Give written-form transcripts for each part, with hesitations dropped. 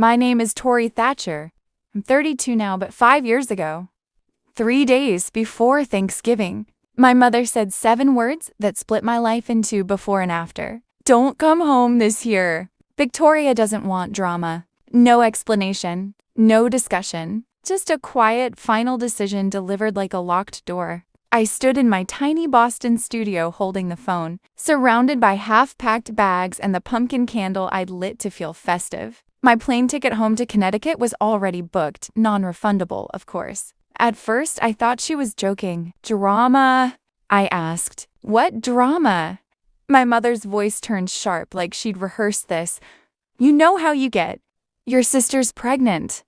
My name is Tori Thatcher. I'm 32 now, but 5 years ago, 3 days before Thanksgiving, my mother said 7 words that split my life into before and after. Don't come home this year. Victoria doesn't want drama. No explanation. No discussion. Just a quiet, final decision delivered like a locked door. I stood in my tiny Boston studio holding the phone, surrounded by half-packed bags and the pumpkin candle I'd lit to feel festive. My plane ticket home to Connecticut was already booked, non-refundable, of course. At first, I thought she was joking. Drama? I asked. What drama? My mother's voice turned sharp like she'd rehearsed this. You know how you get. Your sister's pregnant.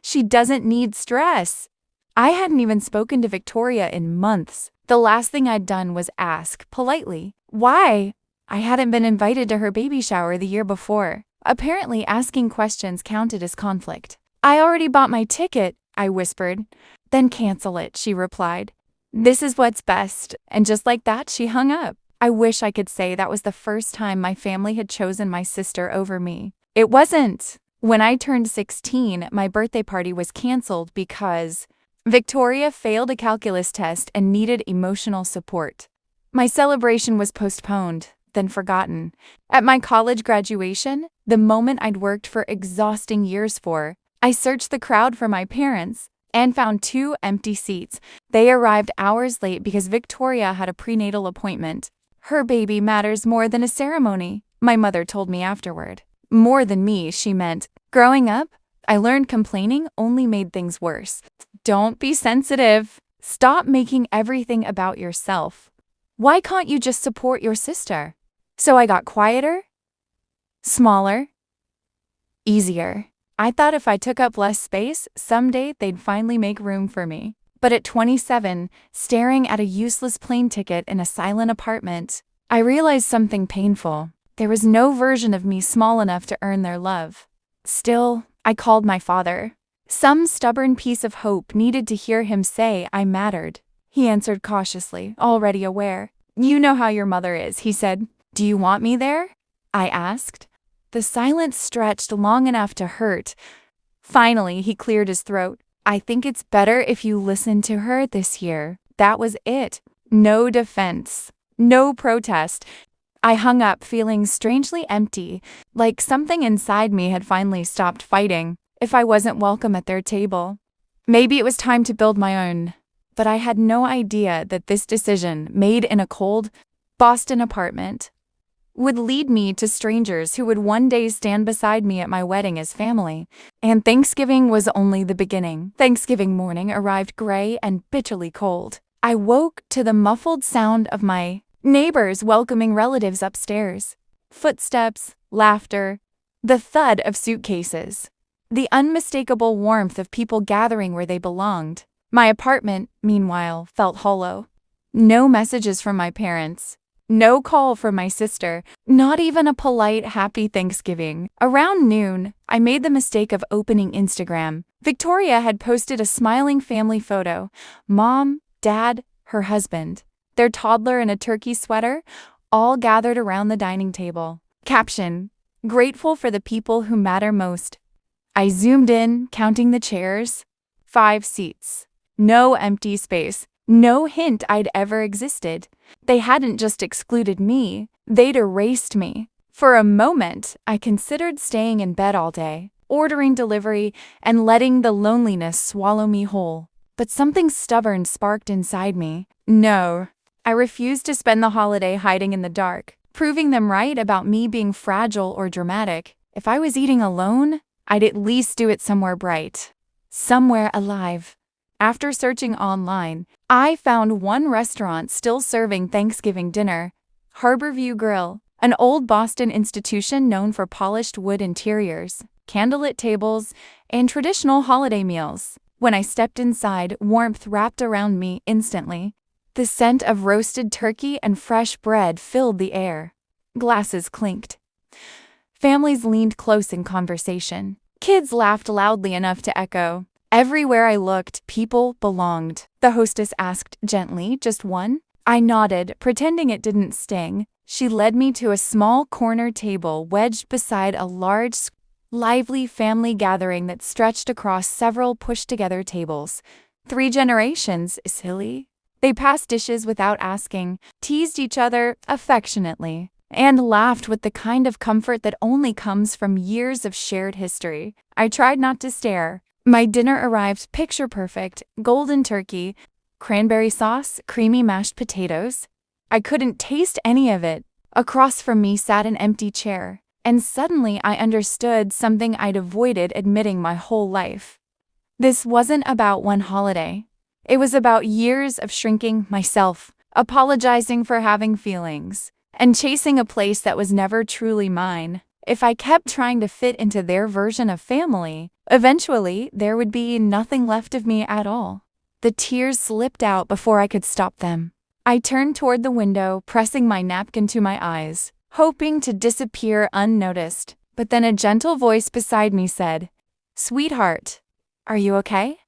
She doesn't need stress. I hadn't even spoken to Victoria in months. The last thing I'd done was ask, politely, why? I hadn't been invited to her baby shower the year before. Apparently, asking questions counted as conflict. I already bought my ticket, I whispered. Then cancel it, she replied. This is what's best. And just like that, she hung up. I wish I could say that was the first time my family had chosen my sister over me. It wasn't. When I turned 16, my birthday party was canceled because Victoria failed a calculus test and needed emotional support. My celebration was postponed, then forgotten. At my college graduation, the moment I'd worked for exhausting years for, I searched the crowd for my parents and found 2 empty seats. They arrived hours late because Victoria had a prenatal appointment. Her baby matters more than a ceremony, my mother told me afterward. More than me, she meant. Growing up, I learned complaining only made things worse. Don't be sensitive. Stop making everything about yourself. Why can't you just support your sister? So I got quieter, smaller, easier. I thought if I took up less space, someday they'd finally make room for me. But at 27, staring at a useless plane ticket in a silent apartment, I realized something painful. There was no version of me small enough to earn their love. Still, I called my father. Some stubborn piece of hope needed to hear him say I mattered. He answered cautiously, already aware. You know how your mother is, he said. Do you want me there? I asked. The silence stretched long enough to hurt. Finally, he cleared his throat. I think it's better if you listen to her this year. That was it. No defense. No protest. I hung up feeling strangely empty, like something inside me had finally stopped fighting if I wasn't welcome at their table. Maybe it was time to build my own, but I had no idea that this decision, made in a cold Boston apartment, would lead me to strangers who would one day stand beside me at my wedding as family. And Thanksgiving was only the beginning. Thanksgiving morning arrived gray and bitterly cold. I woke to the muffled sound of my neighbors welcoming relatives upstairs. Footsteps, laughter, the thud of suitcases, the unmistakable warmth of people gathering where they belonged. My apartment, meanwhile, felt hollow. No messages from my parents. No call from my sister, not even a polite happy Thanksgiving. Around noon, I made the mistake of opening Instagram. Victoria had posted a smiling family photo. Mom, Dad, her husband, their toddler in a turkey sweater, all gathered around the dining table. Caption: grateful for the people who matter most. I zoomed in, counting the chairs. 5 seats. No empty space. No hint I'd ever existed. They hadn't just excluded me, they'd erased me. For a moment, I considered staying in bed all day, ordering delivery, and letting the loneliness swallow me whole. But something stubborn sparked inside me. No, I refused to spend the holiday hiding in the dark, proving them right about me being fragile or dramatic. If I was eating alone, I'd at least do it somewhere bright. Somewhere alive. After searching online, I found one restaurant still serving Thanksgiving dinner, Harborview Grill, an old Boston institution known for polished wood interiors, candlelit tables, and traditional holiday meals. When I stepped inside, warmth wrapped around me instantly. The scent of roasted turkey and fresh bread filled the air. Glasses clinked. Families leaned close in conversation. Kids laughed loudly enough to echo. Everywhere I looked, people belonged. The hostess asked gently, just one? I nodded, pretending it didn't sting. She led me to a small corner table wedged beside a large lively family gathering that stretched across several pushed-together tables. 3 generations, silly. They passed dishes without asking, teased each other affectionately, and laughed with the kind of comfort that only comes from years of shared history. I tried not to stare. My dinner arrived picture-perfect: golden turkey, cranberry sauce, creamy mashed potatoes. I couldn't taste any of it. Across from me sat an empty chair, and suddenly I understood something I'd avoided admitting my whole life. This wasn't about one holiday. It was about years of shrinking myself, apologizing for having feelings, and chasing a place that was never truly mine. If I kept trying to fit into their version of family, eventually there would be nothing left of me at all. The tears slipped out before I could stop them. I turned toward the window, pressing my napkin to my eyes, hoping to disappear unnoticed. But then a gentle voice beside me said, "Sweetheart, are you okay?"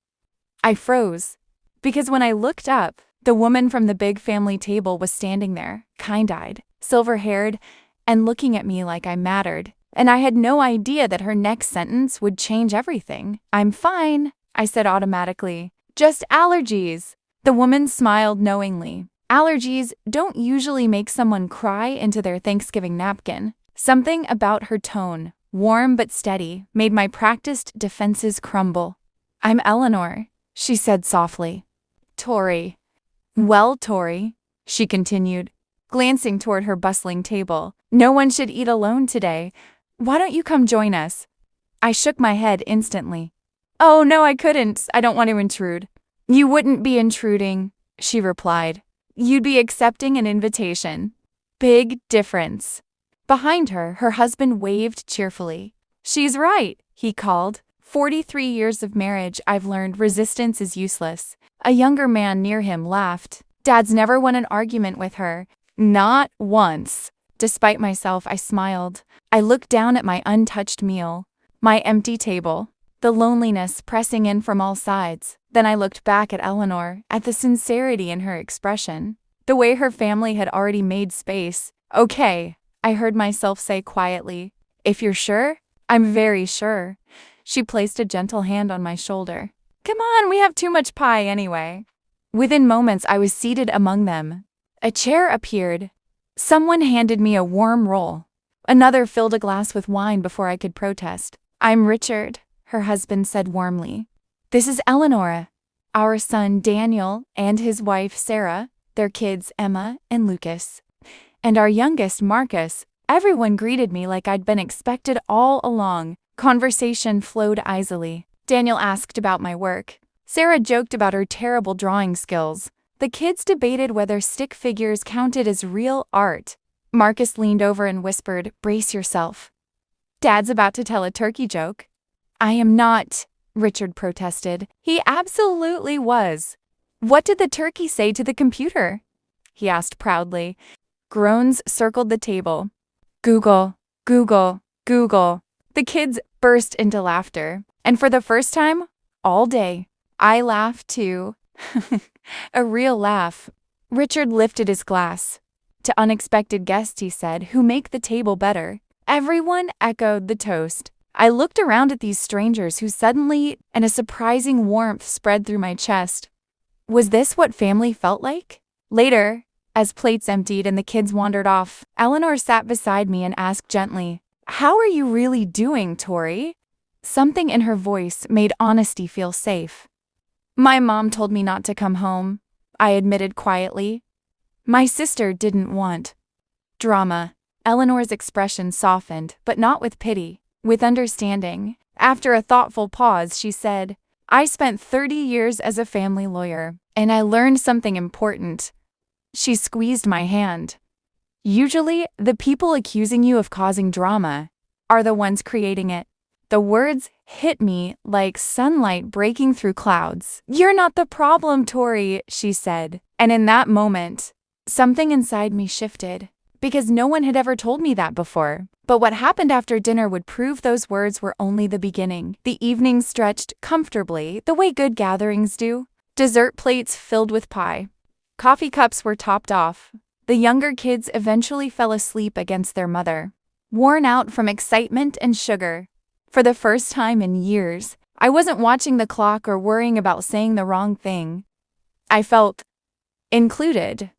I froze, because when I looked up, the woman from the big family table was standing there, kind-eyed, silver-haired, and looking at me like I mattered. And I had no idea that her next sentence would change everything. "I'm fine," I said automatically. "Just allergies." The woman smiled knowingly. Allergies don't usually make someone cry into their Thanksgiving napkin. Something about her tone, warm but steady, made my practiced defenses crumble. "I'm Eleanor," she said softly. "Tori." "Well, Tori," she continued, glancing toward her bustling table, "no one should eat alone today. Why don't you come join us?" I shook my head instantly. "Oh, no, I couldn't. I don't want to intrude." "You wouldn't be intruding," she replied. "You'd be accepting an invitation." Big difference. Behind her, her husband waved cheerfully. "She's right," he called. 43 years of marriage, I've learned resistance is useless. A younger man near him laughed. "Dad's never won an argument with her." "Not once." Despite myself, I smiled. I looked down at my untouched meal, my empty table, the loneliness pressing in from all sides. Then I looked back at Eleanor, at the sincerity in her expression, the way her family had already made space. "Okay," I heard myself say quietly. "If you're sure?" "I'm very sure." She placed a gentle hand on my shoulder. "Come on, we have too much pie anyway." Within moments, I was seated among them. A chair appeared. Someone handed me a warm roll. Another filled a glass with wine before I could protest. "I'm Richard," her husband said warmly. "This is Eleanor, our son Daniel and his wife Sarah, their kids Emma and Lucas, and our youngest Marcus." Everyone greeted me like I'd been expected all along. Conversation flowed easily. Daniel asked about my work. Sarah joked about her terrible drawing skills. The kids debated whether stick figures counted as real art. Marcus leaned over and whispered, "Brace yourself. Dad's about to tell a turkey joke." "I am not," Richard protested. He absolutely was. "What did the turkey say to the computer?" he asked proudly. Groans circled the table. "Google, Google, Google." The kids burst into laughter, and for the first time all day, I laughed too. A real laugh. Richard lifted his glass. "To unexpected guests," he said, "who make the table better." Everyone echoed the toast. I looked around at these strangers who suddenly, and a surprising warmth spread through my chest. Was this what family felt like? Later, as plates emptied and the kids wandered off, Eleanor sat beside me and asked gently, "How are you really doing, Tori?" Something in her voice made honesty feel safe. "My mom told me not to come home," I admitted quietly. "My sister didn't want drama." Eleanor's expression softened, but not with pity, with understanding. After a thoughtful pause, she said, "I spent 30 years as a family lawyer, and I learned something important." She squeezed my hand. "Usually, the people accusing you of causing drama are the ones creating it." The words hit me like sunlight breaking through clouds. "You're not the problem, Tori," she said. And in that moment, something inside me shifted, because no one had ever told me that before. But what happened after dinner would prove those words were only the beginning. The evening stretched comfortably, the way good gatherings do. Dessert plates filled with pie. Coffee cups were topped off. The younger kids eventually fell asleep against their mother, worn out from excitement and sugar. For the first time in years, I wasn't watching the clock or worrying about saying the wrong thing. I felt included.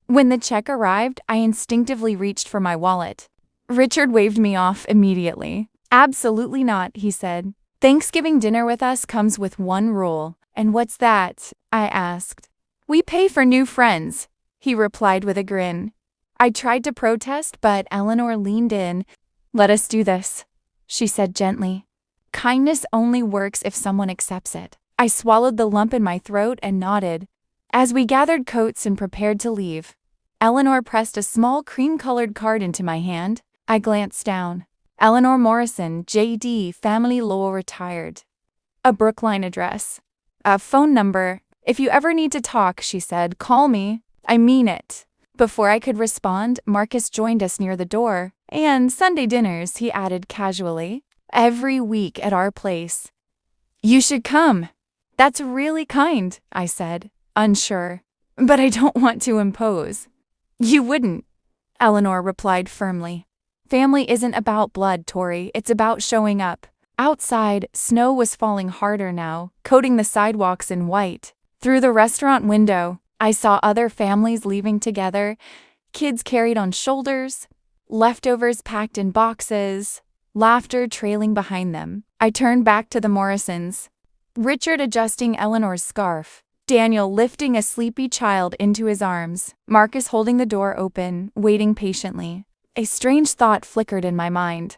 When the check arrived, I instinctively reached for my wallet. Richard waved me off immediately. "Absolutely not," he said. "Thanksgiving dinner with us comes with one rule." "And what's that?" I asked. "We pay for new friends," he replied with a grin. I tried to protest, but Eleanor leaned in. "Let us do this," she said gently. Kindness only works if someone accepts it. I swallowed the lump in my throat and nodded. As we gathered coats and prepared to leave, Eleanor pressed a small cream-colored card into my hand. I glanced down. Eleanor Morrison, J.D., Family Law, Retired. A Brookline address. A phone number. "If you ever need to talk," she said, "call me. I mean it." Before I could respond, Marcus joined us near the door. "And Sunday dinners," he added casually, "every week at our place." "You should come." "That's really kind," I said, unsure. "But I don't want to impose." "You wouldn't," Eleanor replied firmly. "Family isn't about blood, Tori. It's about showing up." Outside, snow was falling harder now, coating the sidewalks in white. Through the restaurant window, I saw other families leaving together, kids carried on shoulders, leftovers packed in boxes, laughter trailing behind them. I turned back to the Morrisons. Richard adjusting Eleanor's scarf, Daniel lifting a sleepy child into his arms, Marcus holding the door open, waiting patiently. A strange thought flickered in my mind.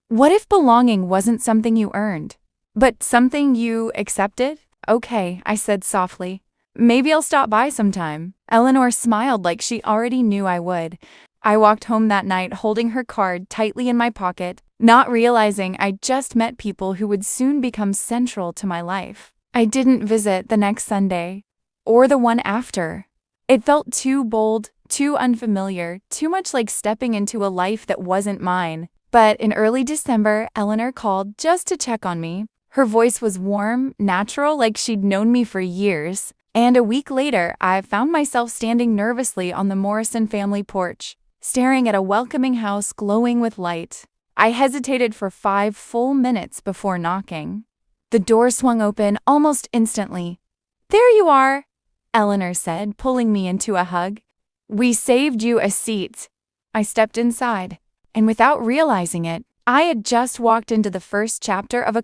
What if belonging wasn't something you earned, but something you accepted? "Okay," I said softly. "Maybe I'll stop by sometime." Eleanor smiled like she already knew I would. I walked home that night holding her card tightly in my pocket, not realizing I just met people who would soon become central to my life. I didn't visit the next Sunday, or the one after. It felt too bold, too unfamiliar, too much like stepping into a life that wasn't mine. But in early December, Eleanor called just to check on me. Her voice was warm, natural, like she'd known me for years. And a week later, I found myself standing nervously on the Morrison family porch, staring at a welcoming house glowing with light. I hesitated for 5 full minutes before knocking. The door swung open almost instantly. "There you are," Eleanor said, pulling me into a hug. "We saved you a seat." I stepped inside, and without realizing it, I had just walked into the first chapter of a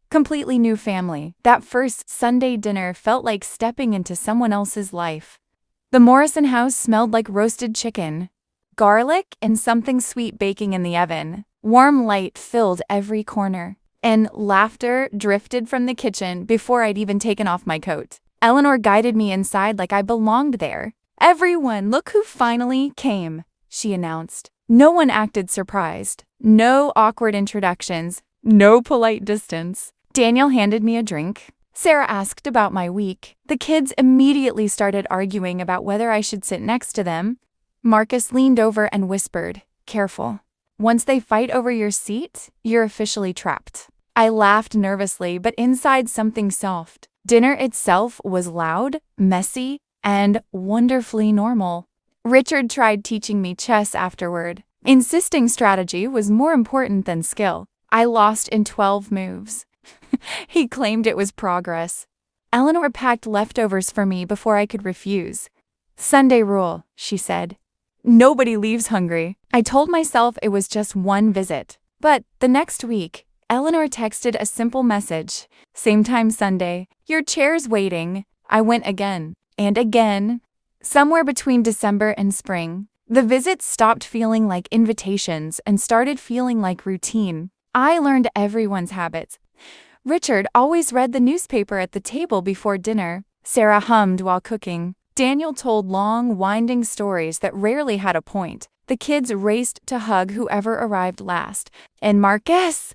completely new family. That first Sunday dinner felt like stepping into someone else's life. The Morrison house smelled like roasted chicken, garlic, and something sweet baking in the oven. Warm light filled every corner, and laughter drifted from the kitchen before I'd even taken off my coat. Eleanor guided me inside like I belonged there. "Everyone, look who finally came," she announced. No one acted surprised. No awkward introductions. No polite distance. Daniel handed me a drink. Sarah asked about my week. The kids immediately started arguing about whether I should sit next to them. Marcus leaned over and whispered, "Careful. Once they fight over your seat, you're officially trapped." I laughed nervously, but inside something soft. Dinner itself was loud, messy, and wonderfully normal. Richard tried teaching me chess afterward, insisting strategy was more important than skill. I lost in 12 moves. He claimed it was progress. Eleanor packed leftovers for me before I could refuse. "Sunday rule," she said. "Nobody leaves hungry." I told myself it was just one visit. But the next week, Eleanor texted a simple message. "Same time Sunday. Your chair's waiting." I went again, and again. Somewhere between December and spring, the visits stopped feeling like invitations and started feeling like routine. I learned everyone's habits. Richard always read the newspaper at the table before dinner. Sarah hummed while cooking. Daniel told long, winding stories that rarely had a point. The kids raced to hug whoever arrived last. And Marcus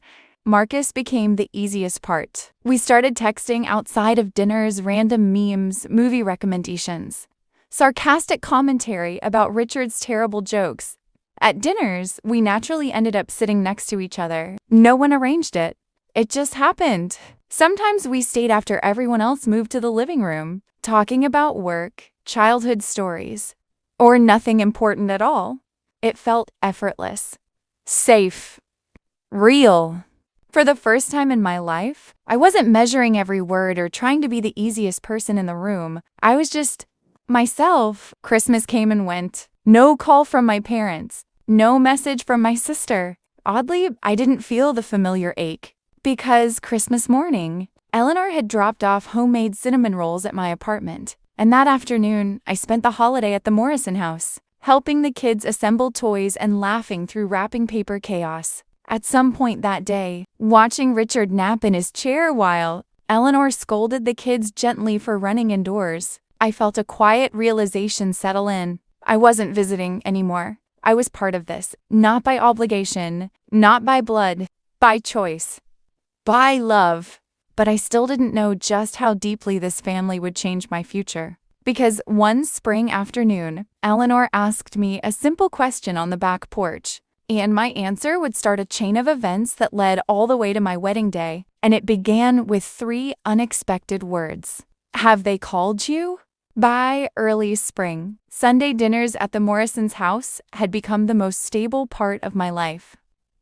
became the easiest part. We started texting outside of dinners, random memes, movie recommendations, sarcastic commentary about Richard's terrible jokes. At dinners, we naturally ended up sitting next to each other. No one arranged it. It just happened. Sometimes we stayed after everyone else moved to the living room, talking about work, childhood stories, or nothing important at all. It felt effortless, safe, real. For the first time in my life, I wasn't measuring every word or trying to be the easiest person in the room. I was just myself. Christmas came and went. No call from my parents. No message from my sister. Oddly, I didn't feel the familiar ache. Because Christmas morning, Eleanor had dropped off homemade cinnamon rolls at my apartment. And that afternoon, I spent the holiday at the Morrison house, helping the kids assemble toys and laughing through wrapping paper chaos. At some point that day, watching Richard nap in his chair while Eleanor scolded the kids gently for running indoors, I felt a quiet realization settle in. I wasn't visiting anymore. I was part of this, not by obligation, not by blood, by choice, by love. But I still didn't know just how deeply this family would change my future. Because one spring afternoon, Eleanor asked me a simple question on the back porch. And my answer would start a chain of events that led all the way to my wedding day, and it began with 3 unexpected words. Have they called you? By early spring, Sunday dinners at the Morrisons' house had become the most stable part of my life.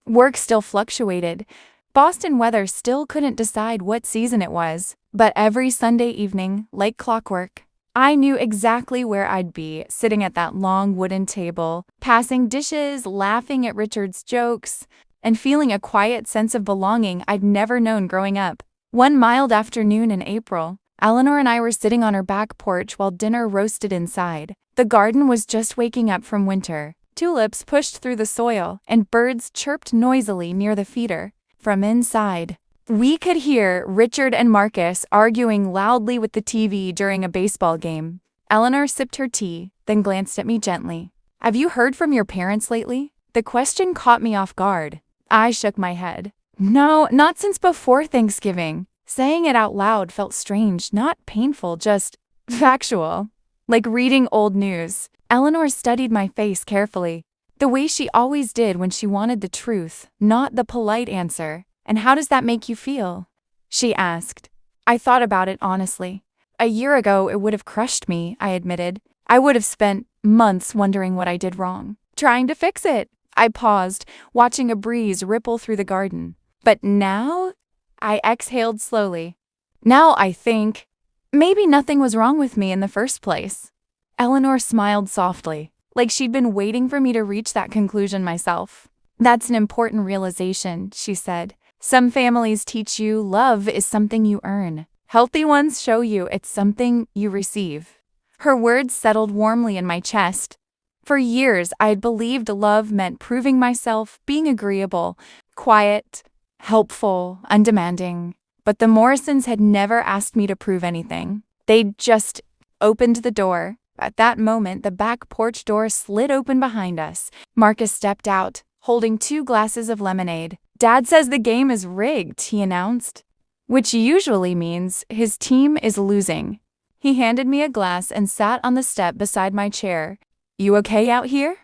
Work still fluctuated. Boston weather still couldn't decide what season it was, but every Sunday evening, like clockwork, I knew exactly where I'd be, sitting at that long wooden table, passing dishes, laughing at Richard's jokes, and feeling a quiet sense of belonging I'd never known growing up. One mild afternoon in April, Eleanor and I were sitting on her back porch while dinner roasted inside. The garden was just waking up from winter. Tulips pushed through the soil, and birds chirped noisily near the feeder. From inside, we could hear Richard and Marcus arguing loudly with the TV during a baseball game. Eleanor sipped her tea, then glanced at me gently. Have you heard from your parents lately? The question caught me off guard. I shook my head. No, not since before Thanksgiving. Saying it out loud felt strange, not painful, just factual. Like reading old news. Eleanor studied my face carefully, the way she always did when she wanted the truth, not the polite answer. And how does that make you feel? She asked. I thought about it honestly. A year ago, it would have crushed me, I admitted. I would have spent months wondering what I did wrong, trying to fix it. I paused, watching a breeze ripple through the garden. But now, I exhaled slowly. Now I think, maybe nothing was wrong with me in the first place. Eleanor smiled softly, like she'd been waiting for me to reach that conclusion myself. That's an important realization, she said. Some families teach you love is something you earn. Healthy ones show you it's something you receive. Her words settled warmly in my chest. For years, I'd believed love meant proving myself, being agreeable, quiet, helpful, undemanding. But the Morrisons had never asked me to prove anything. They'd just opened the door. At that moment, the back porch door slid open behind us. Marcus stepped out, holding 2 glasses of lemonade. Dad says the game is rigged, he announced, which usually means his team is losing. He handed me a glass and sat on the step beside my chair. You okay out here?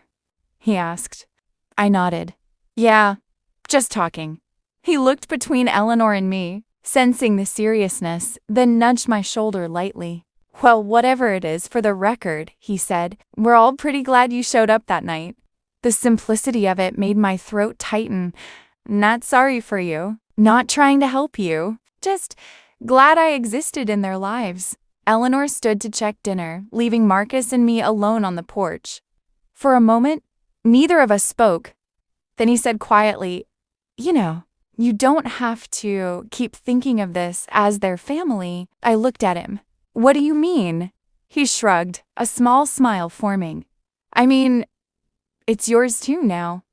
He asked. I nodded. Yeah, just talking. He looked between Eleanor and me, sensing the seriousness, then nudged my shoulder lightly. Well, whatever it is, for the record, he said, we're all pretty glad you showed up that night. The simplicity of it made my throat tighten. Not sorry for you, not trying to help you, just glad I existed in their lives. Eleanor stood to check dinner, leaving Marcus and me alone on the porch. For a moment, neither of us spoke. Then he said quietly, you don't have to keep thinking of this as their family. I looked at him. What do you mean? He shrugged, a small smile forming. I mean, it's yours too now.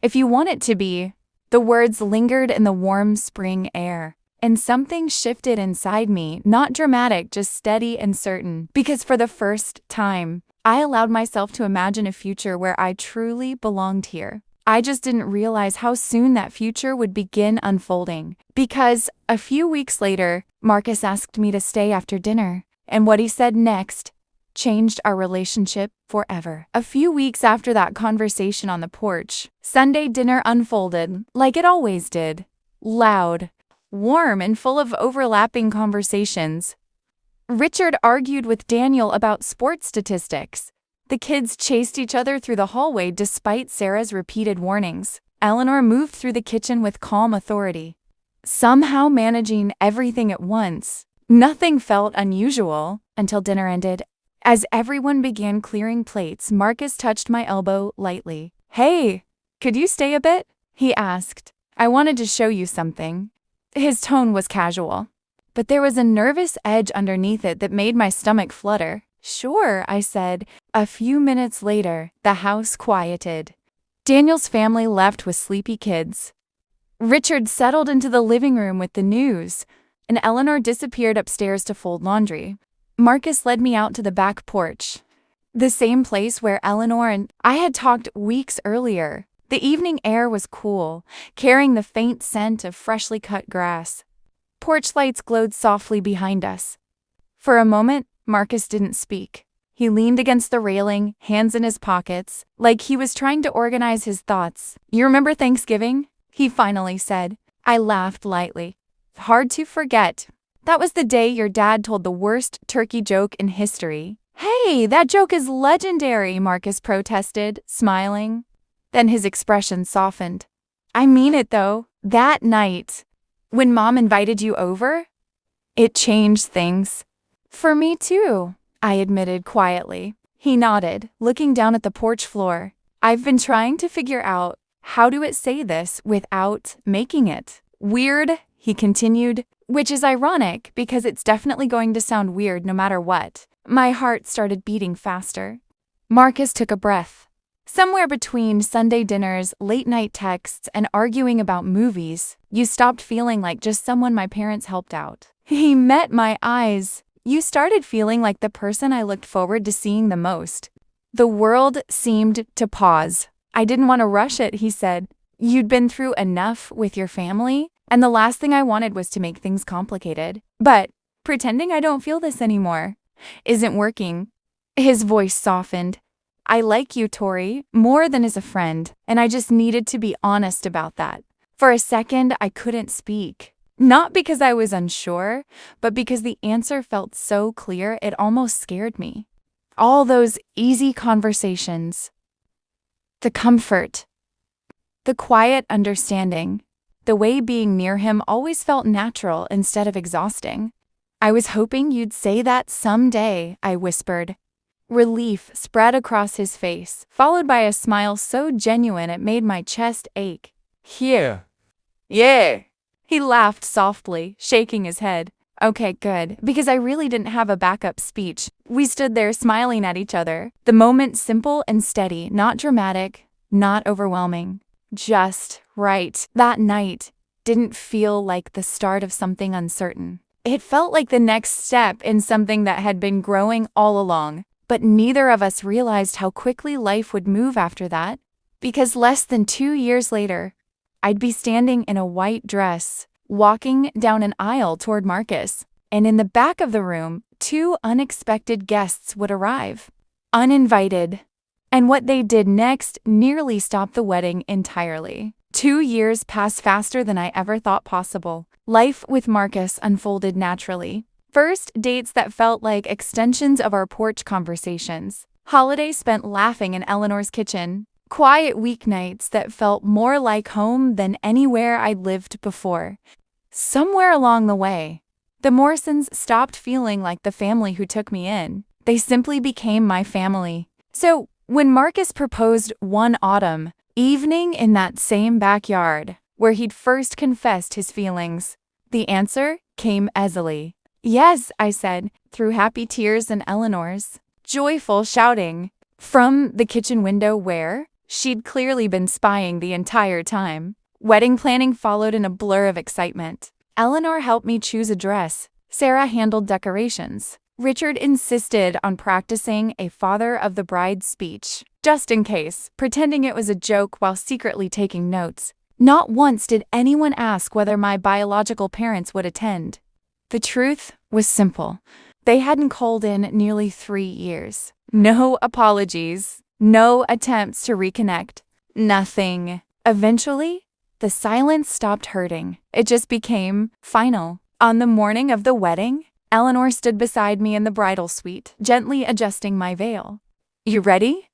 If you want it to be. The words lingered in the warm spring air, and something shifted inside me, not dramatic, just steady and certain. Because for the first time, I allowed myself to imagine a future where I truly belonged here. I just didn't realize how soon that future would begin unfolding. Because a few weeks later, Marcus asked me to stay after dinner, and what he said next changed our relationship forever. A few weeks after that conversation on the porch, Sunday dinner unfolded like it always did. Loud, warm, and full of overlapping conversations. Richard argued with Daniel about sports statistics. The kids chased each other through the hallway despite Sarah's repeated warnings. Eleanor moved through the kitchen with calm authority. somehow managing everything at once. Nothing felt unusual until dinner ended. As everyone began clearing plates, Marcus touched my elbow lightly. "Hey, could you stay a bit?" he asked. "I wanted to show you something." His tone was casual, but there was a nervous edge underneath it that made my stomach flutter. "Sure," I said. A few minutes later, the house quieted. Daniel's family left with sleepy kids. Richard settled into the living room with the news, and Eleanor disappeared upstairs to fold laundry. Marcus led me out to the back porch, the same place where Eleanor and I had talked weeks earlier. The evening air was cool, carrying the faint scent of freshly cut grass. Porch lights glowed softly behind us. For a moment, Marcus didn't speak. He leaned against the railing, hands in his pockets, like he was trying to organize his thoughts. "You remember Thanksgiving?" he finally said. I laughed lightly. "Hard to forget. That was the day your dad told the worst turkey joke in history." "Hey, that joke is legendary," Marcus protested, smiling. Then his expression softened. "I mean it though. That night, when Mom invited you over, it changed things." "For me too," I admitted quietly. He nodded, looking down at the porch floor. "I've been trying to figure out how to say this without making it weird," he continued, "which is ironic because it's definitely going to sound weird no matter what." My heart started beating faster. Marcus took a breath. "Somewhere between Sunday dinners, late-night texts, and arguing about movies, you stopped feeling like just someone my parents helped out." He met my eyes. "You started feeling like the person I looked forward to seeing the most." The world seemed to pause. "I didn't want to rush it," he said. "You'd been through enough with your family, and the last thing I wanted was to make things complicated. But pretending I don't feel this anymore isn't working." His voice softened. "I like you, Tori, more than as a friend, and I just needed to be honest about that." For a second, I couldn't speak. Not because I was unsure, but because the answer felt so clear it almost scared me. All those easy conversations. The comfort. The quiet understanding. The way being near him always felt natural instead of exhausting. "I was hoping you'd say that someday," I whispered. Relief spread across his face, followed by a smile so genuine it made my chest ache. "Here." "Yeah." He laughed softly, shaking his head. Okay, good, because I really didn't have a backup speech. We stood there smiling at each other, the moment simple and steady, not dramatic, not overwhelming. Just right. That night didn't feel like the start of something uncertain. It felt like the next step in something that had been growing all along. But neither of us realized how quickly life would move after that, because less than 2 years later, I'd be standing in a white dress, walking down an aisle toward Marcus, and in the back of the room, 2 unexpected guests would arrive, uninvited. And what they did next nearly stopped the wedding entirely. 2 years passed faster than I ever thought possible. Life with Marcus unfolded naturally. First, dates that felt like extensions of our porch conversations. Holidays spent laughing in Eleanor's kitchen. Quiet weeknights that felt more like home than anywhere I'd lived before. Somewhere along the way, the Morrisons stopped feeling like the family who took me in. They simply became my family. So, when Marcus proposed one autumn evening in that same backyard, where he'd first confessed his feelings, the answer came easily. "Yes," I said, through happy tears and Eleanor's joyful shouting from the kitchen window where she'd clearly been spying the entire time. Wedding planning followed in a blur of excitement. Eleanor helped me choose a dress. Sarah handled decorations. Richard insisted on practicing a father of the bride speech, just in case, pretending it was a joke while secretly taking notes. Not once did anyone ask whether my biological parents would attend. The truth was simple. They hadn't called in nearly 3 years. No apologies. No attempts to reconnect. Nothing. Eventually, the silence stopped hurting. It just became final. On the morning of the wedding, Eleanor stood beside me in the bridal suite, gently adjusting my veil. "You ready?"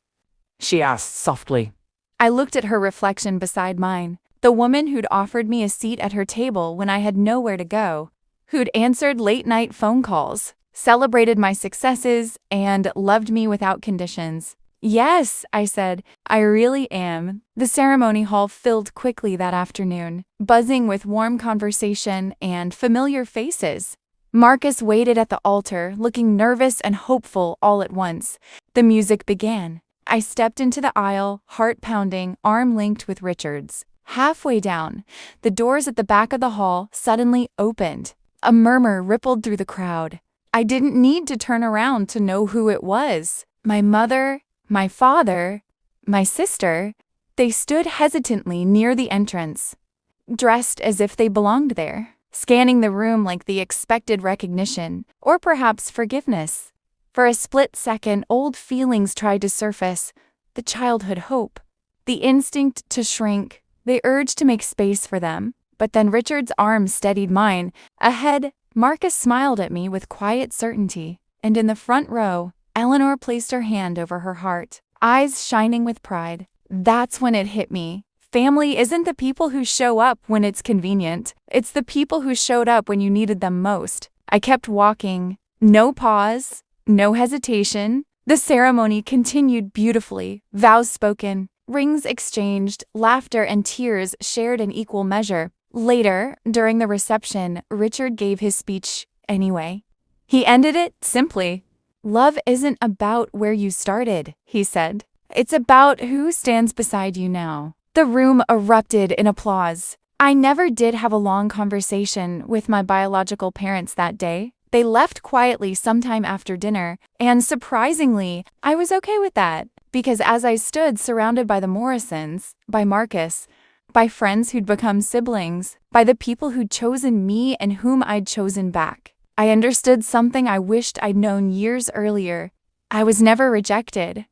she asked softly. I looked at her reflection beside mine. The woman who'd offered me a seat at her table when I had nowhere to go, who'd answered late-night phone calls, celebrated my successes, and loved me without conditions. Yes, I said, I really am. The ceremony hall filled quickly that afternoon, buzzing with warm conversation and familiar faces. Marcus waited at the altar, looking nervous and hopeful all at once. The music began. I stepped into the aisle, heart pounding, arm linked with Richard's. Halfway down, the doors at the back of the hall suddenly opened. A murmur rippled through the crowd. I didn't need to turn around to know who it was. My mother, my father, my sister. They stood hesitantly near the entrance, dressed as if they belonged there, scanning the room like the expected recognition, or perhaps forgiveness. For a split second, old feelings tried to surface, the childhood hope, the instinct to shrink, the urge to make space for them. But then Richard's arm steadied mine. Ahead, Marcus smiled at me with quiet certainty, and in the front row, Eleanor placed her hand over her heart, eyes shining with pride. That's when it hit me. Family isn't the people who show up when it's convenient. It's the people who showed up when you needed them most. I kept walking. No pause, no hesitation. The ceremony continued beautifully, vows spoken, rings exchanged, laughter and tears shared in equal measure. Later, during the reception, Richard gave his speech anyway. He ended it simply. Love isn't about where you started, he said. It's about who stands beside you now. The room erupted in applause. I never did have a long conversation with my biological parents that day. They left quietly sometime after dinner, and surprisingly, I was okay with that, because as I stood surrounded by the Morrisons, by Marcus, by friends who'd become siblings, by the people who'd chosen me and whom I'd chosen back, I understood something I wished I'd known years earlier. I was never rejected.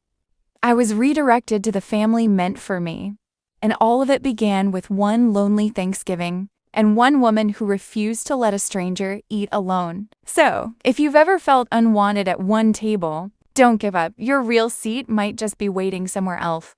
I was redirected to the family meant for me. And all of it began with one lonely Thanksgiving, and one woman who refused to let a stranger eat alone. So, if you've ever felt unwanted at one table, don't give up. Your real seat might just be waiting somewhere else.